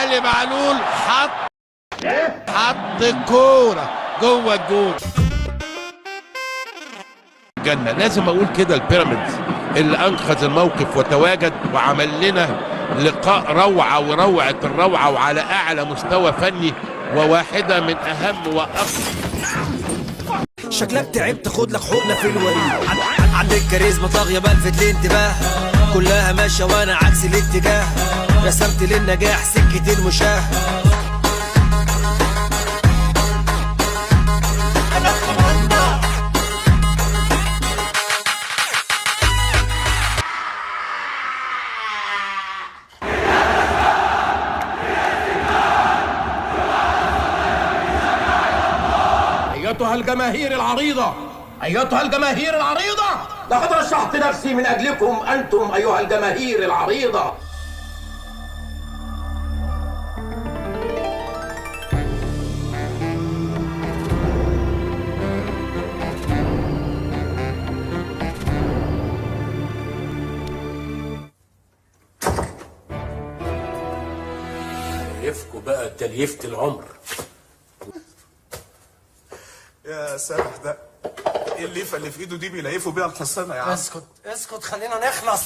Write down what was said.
علي معلول حط الكوره جوه الجول. جنة لازم اقول كده، البيراميدز اللي انقذ الموقف وتواجد وعمل لنا لقاء روعه وروعه الروعه وعلى اعلى مستوى فني وواحده من اهم واقوى. شكلك تعبت، خد لك حقنه في الوريد. عندك كاريزما طاغيه بلفت الانتباه، كلها ماشيه وانا عكس الاتجاه. رسمت للنجاح سكه المشاه. أيتها الجماهير العريضة، أيتها الجماهير العريضة، لقد رشحت نفسي من أجلكم أنتم أيها الجماهير العريضة. تليفكوا بقى تليفة العمر. يا سامح ده ايه الليفه اللي في ايده دي بيليفوا بيها الحصانه يا عم؟ اسكت خلينا نخلص.